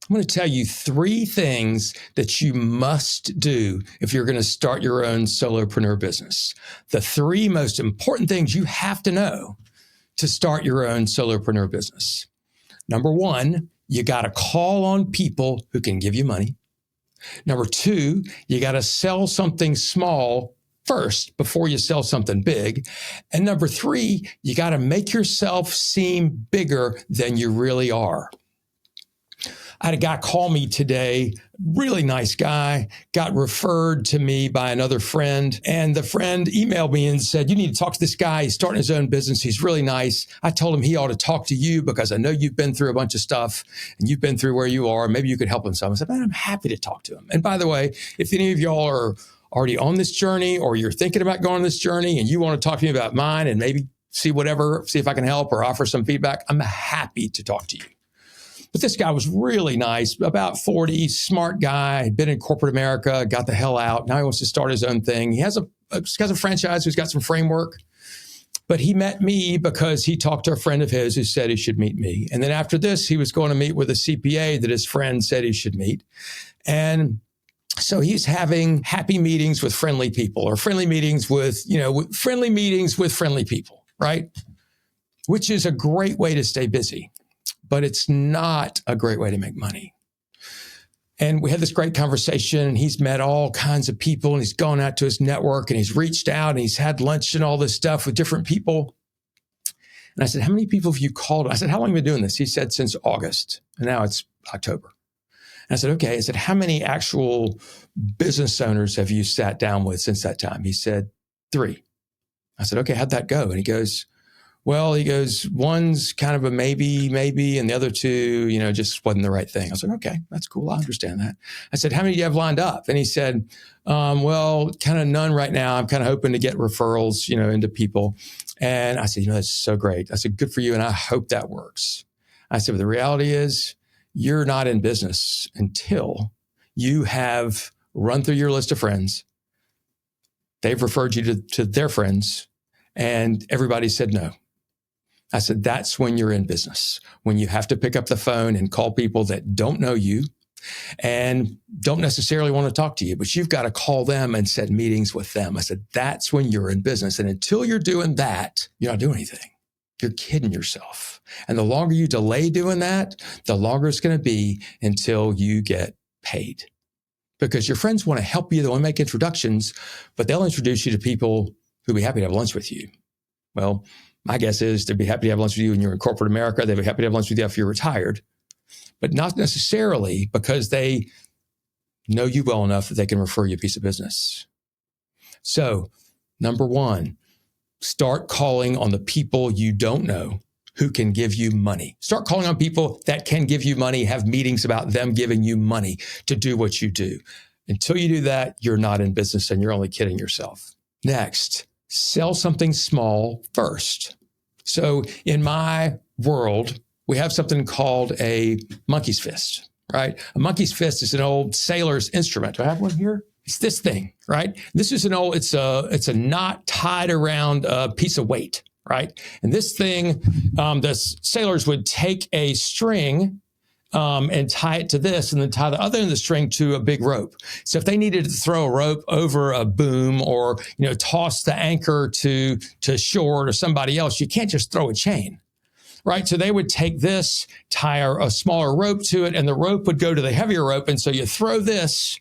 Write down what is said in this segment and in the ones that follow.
I'm going to tell you 3 things that you must do if you're going to start your own solopreneur business. The 3 most important things you have to know to start your own solopreneur business. Number 1, you got to call on people who can give you money. Number 2, you got to sell something small first before you sell something big. And number 3, you got to make yourself seem bigger than you really are. I had a guy call me today, really nice guy, got referred to me by another friend. And the friend emailed me and said, you need to talk to this guy. He's starting his own business. He's really nice. I told him he ought to talk to you because I know you've been through a bunch of stuff and you've been through where you are. Maybe you could help him some. I said, man, I'm happy to talk to him. And by the way, if any of y'all are already on this journey or you're thinking about going on this journey and you want to talk to me about mine and maybe see if I can help or offer some feedback, I'm happy to talk to you. But this guy was really nice, about 40, smart guy, had been in corporate America, got the hell out. Now he wants to start his own thing. He has a franchise who's got some framework. But he met me because he talked to a friend of his who said he should meet me. And then after this, he was going to meet with a CPA that his friend said he should meet. And so he's having happy meetings with friendly people or friendly meetings with friendly people, right? Which is a great way to stay busy. But it's not a great way to make money. And we had this great conversation and he's met all kinds of people and he's gone out to his network and he's reached out and he's had lunch and all this stuff with different people. And I said, how many people have you called? I said, how long have you been doing this? He said, since August. And now it's October. And I said, okay. I said, how many actual business owners have you sat down with since that time? He said, 3. I said, okay, how'd that go? And he goes, one's kind of a maybe, and the other 2, just wasn't the right thing. I was like, okay, that's cool. I understand that. I said, how many do you have lined up? And he said, kind of none right now. I'm kind of hoping to get referrals, into people. And I said, that's so great. I said, good for you. And I hope that works. I said, but the reality is you're not in business until you have run through your list of friends. They've referred you to their friends and everybody said no. I said, that's when you're in business, when you have to pick up the phone and call people that don't know you and don't necessarily want to talk to you, but you've got to call them and set meetings with them. I said, that's when you're in business. And until you're doing that, you're not doing anything. You're kidding yourself. And the longer you delay doing that, the longer it's going to be until you get paid. Because your friends want to help you. They want to make introductions, but they'll introduce you to people who'll be happy to have lunch with you. Well, my guess is they'd be happy to have lunch with you when you're in corporate America. They'd be happy to have lunch with you if you're retired, but not necessarily because they know you well enough that they can refer you a piece of business. So, number 1, start calling on the people you don't know who can give you money. Start calling on people that can give you money, have meetings about them giving you money to do what you do. Until you do that, you're not in business and you're only kidding yourself. Next, sell something small first. So in my world, we have something called a monkey's fist, right? A monkey's fist is an old sailor's instrument. Do I have one here? It's this thing, right? This is it's a knot tied around a piece of weight, right? And this thing, the sailors would take a string and tie it to this and then tie the other end of the string to a big rope. So if they needed to throw a rope over a boom or, toss the anchor to shore to somebody else, you can't just throw a chain, right? So they would take this, tie a smaller rope to it, and the rope would go to the heavier rope. And so you throw this,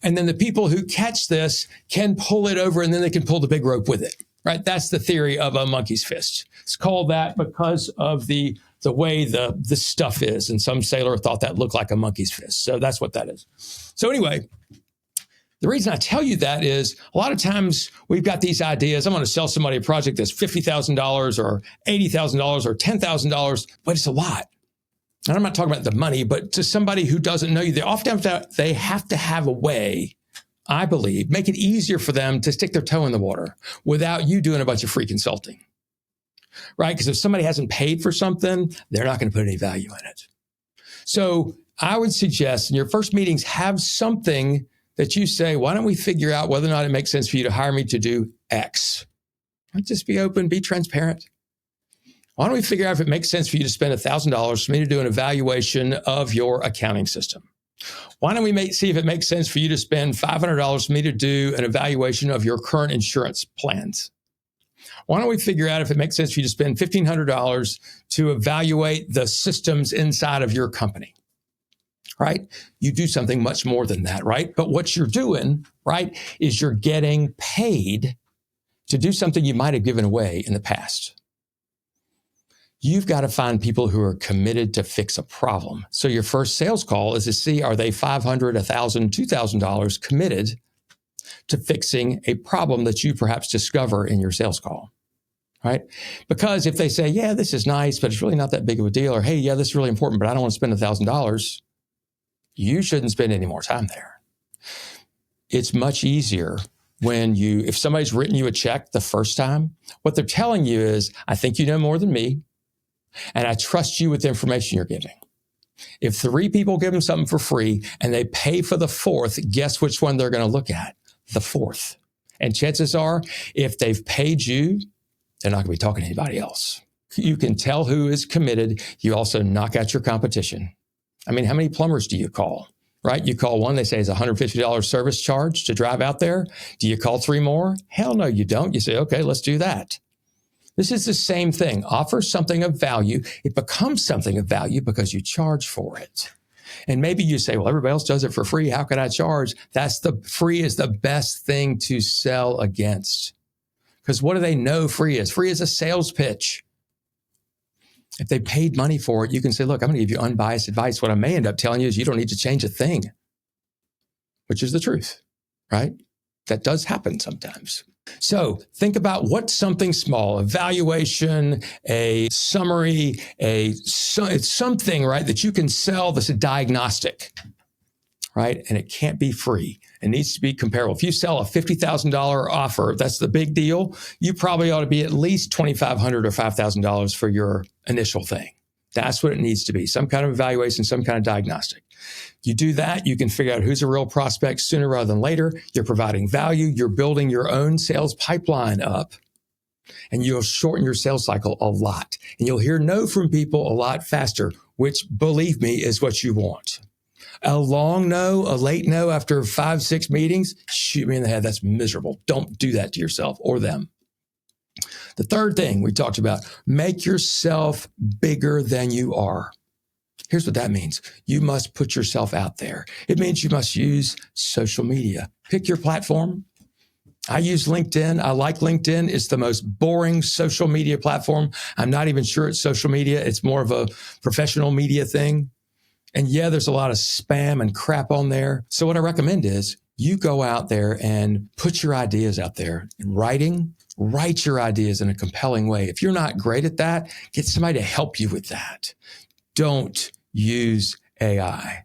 and then the people who catch this can pull it over, and then they can pull the big rope with it, right? That's the theory of a monkey's fist. It's called that because of the way the stuff is. And some sailor thought that looked like a monkey's fist. So that's what that is. So anyway, the reason I tell you that is a lot of times we've got these ideas. I'm going to sell somebody a project that's $50,000 or $80,000 or $10,000, but it's a lot. And I'm not talking about the money, but to somebody who doesn't know you, they have to have a way, I believe, make it easier for them to stick their toe in the water without you doing a bunch of free consulting. Right? Because if somebody hasn't paid for something, they're not going to put any value in it. So I would suggest in your first meetings, have something that you say, why don't we figure out whether or not it makes sense for you to hire me to do X? Just be open, be transparent. Why don't we figure out if it makes sense for you to spend $1,000 for me to do an evaluation of your accounting system? Why don't we see if it makes sense for you to spend $500 for me to do an evaluation of your current insurance plans? Why don't we figure out if it makes sense for you to spend $1,500 to evaluate the systems inside of your company? Right? You do something much more than that, right? But what you're doing, right, is you're getting paid to do something you might have given away in the past. You've got to find people who are committed to fix a problem. So your first sales call is to see, are they $500, $1,000, $2,000 committed to fixing a problem that you perhaps discover in your sales call, right? Because if they say, yeah, this is nice, but it's really not that big of a deal, or hey, yeah, this is really important, but I don't want to spend $1,000, you shouldn't spend any more time there. It's much easier if somebody's written you a check the first time, what they're telling you is, I think you know more than me, and I trust you with the information you're giving. If 3 people give them something for free and they pay for the 4th, guess which one they're going to look at? The 4th. And chances are, if they've paid you, they're not going to be talking to anybody else. You can tell who is committed. You also knock out your competition. I mean, how many plumbers do you call? Right? You call one, they say it's a $150 service charge to drive out there. Do you call 3 more? Hell no, you don't. You say, okay, let's do that. This is the same thing. Offer something of value. It becomes something of value because you charge for it. And maybe you say, well, everybody else does it for free. How can I charge? Free is the best thing to sell against. Because what do they know free is? Free is a sales pitch. If they paid money for it, you can say, look, I'm going to give you unbiased advice. What I may end up telling you is you don't need to change a thing, which is the truth, right? That does happen sometimes. So think about what's something small, a valuation, a summary, it's something, right, that you can sell that's a diagnostic, right? And it can't be free. It needs to be comparable. If you sell a $50,000 offer, that's the big deal. You probably ought to be at least $2,500 or $5,000 for your initial thing. That's what it needs to be. Some kind of evaluation, some kind of diagnostic. You do that, you can figure out who's a real prospect sooner rather than later. You're providing value. You're building your own sales pipeline up, and you'll shorten your sales cycle a lot. And you'll hear no from people a lot faster, which, believe me, is what you want. A long no, a late no after 5, 6 meetings, shoot me in the head. That's miserable. Don't do that to yourself or them. The third thing we talked about, make yourself bigger than you are. Here's what that means. You must put yourself out there. It means you must use social media. Pick your platform. I use LinkedIn. I like LinkedIn. It's the most boring social media platform. I'm not even sure it's social media. It's more of a professional media thing. And yeah, there's a lot of spam and crap on there. So what I recommend is you go out there and put your ideas out there in writing. Write your ideas in a compelling way. If you're not great at that, get somebody to help you with that. Don't use AI.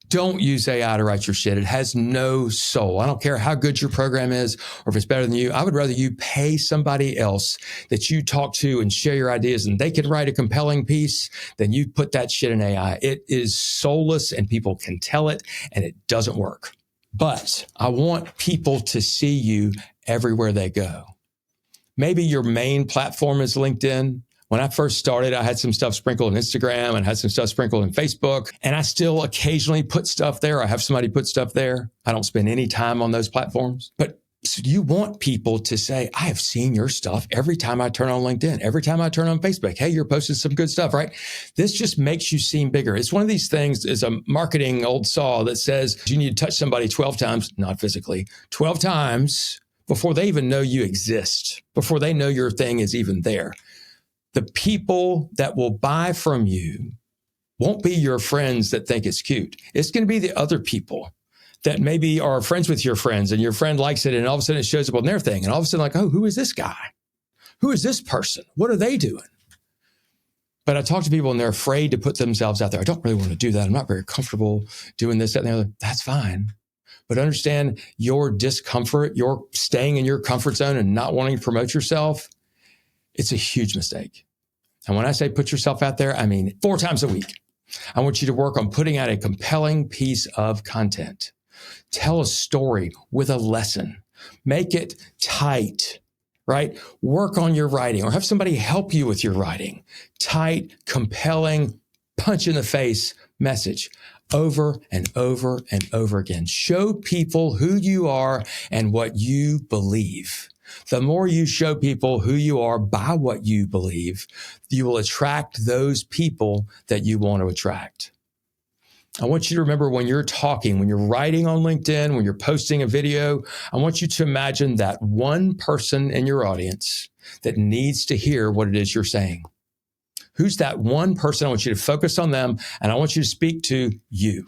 Don't use AI to write your shit. It has no soul. I don't care how good your program is or if it's better than you. I would rather you pay somebody else that you talk to and share your ideas and they can write a compelling piece than you put that shit in AI. It is soulless and people can tell it and it doesn't work. But I want people to see you everywhere they go. Maybe your main platform is LinkedIn. When I first started, I had some stuff sprinkled on Instagram and had some stuff sprinkled on Facebook. And I still occasionally put stuff there. I have somebody put stuff there. I don't spend any time on those platforms. But so you want people to say, I have seen your stuff every time I turn on LinkedIn, every time I turn on Facebook. Hey, you're posting some good stuff, right? This just makes you seem bigger. It's one of these things, is a marketing old saw that says you need to touch somebody 12 times, not physically, 12 times before they even know you exist, before they know your thing is even there. The people that will buy from you won't be your friends that think it's cute. It's going to be the other people that maybe are friends with your friends and your friend likes it and all of a sudden it shows up on their thing. And all of a sudden like, oh, who is this guy? Who is this person? What are they doing? But I talk to people and they're afraid to put themselves out there. I don't really want to do that. I'm not very comfortable doing this, that, and the other. That's fine. But understand your discomfort, your staying in your comfort zone and not wanting to promote yourself. It's a huge mistake. And when I say put yourself out there, I mean 4 times a week. I want you to work on putting out a compelling piece of content. Tell a story with a lesson. Make it tight, right? Work on your writing or have somebody help you with your writing. Tight, compelling, punch in the face message over and over and over again. Show people who you are and what you believe. The more you show people who you are by what you believe, you will attract those people that you want to attract. I want you to remember when you're talking, when you're writing on LinkedIn, when you're posting a video, I want you to imagine that one person in your audience that needs to hear what it is you're saying. Who's that one person? I want you to focus on them, and I want you to speak to you.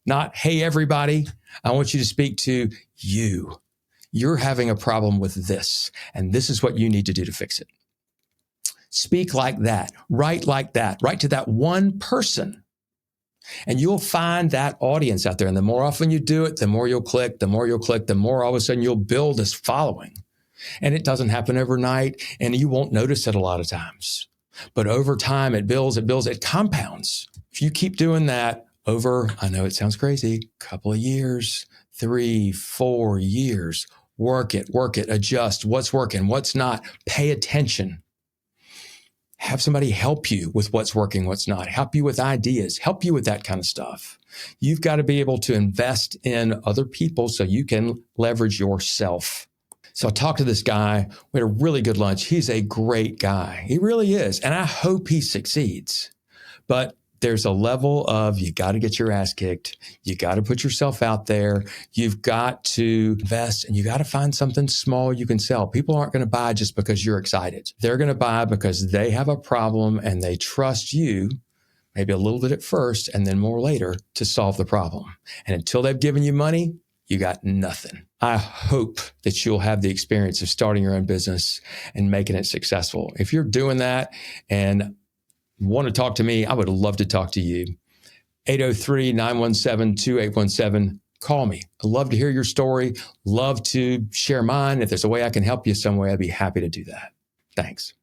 Not, hey, everybody. I want you to speak to you. You're having a problem with this, and this is what you need to do to fix it. Speak like that. Write like that. Write to that one person. And you'll find that audience out there. And the more often you do it, the more you'll click, the more all of a sudden you'll build this following. And it doesn't happen overnight, and you won't notice it a lot of times. But over time, it builds, it compounds. If you keep doing that over, I know it sounds crazy, couple of years, 3, 4 years, work it, adjust what's working, what's not, pay attention. Have somebody help you with what's working, what's not, help you with ideas, help you with that kind of stuff. You've got to be able to invest in other people so you can leverage yourself. So I talked to this guy. We had a really good lunch. He's a great guy. He really is. And I hope he succeeds. But there's a level of you got to get your ass kicked. You got to put yourself out there. You've got to invest and you got to find something small you can sell. People aren't going to buy just because you're excited. They're going to buy because they have a problem and they trust you, maybe a little bit at first and then more later, to solve the problem. And until they've given you money, you got nothing. I hope that you'll have the experience of starting your own business and making it successful. If you're doing that and want to talk to me, I would love to talk to you. 803-917-2817. Call me. I'd love to hear your story. Love to share mine. If there's a way I can help you some way, I'd be happy to do that. Thanks.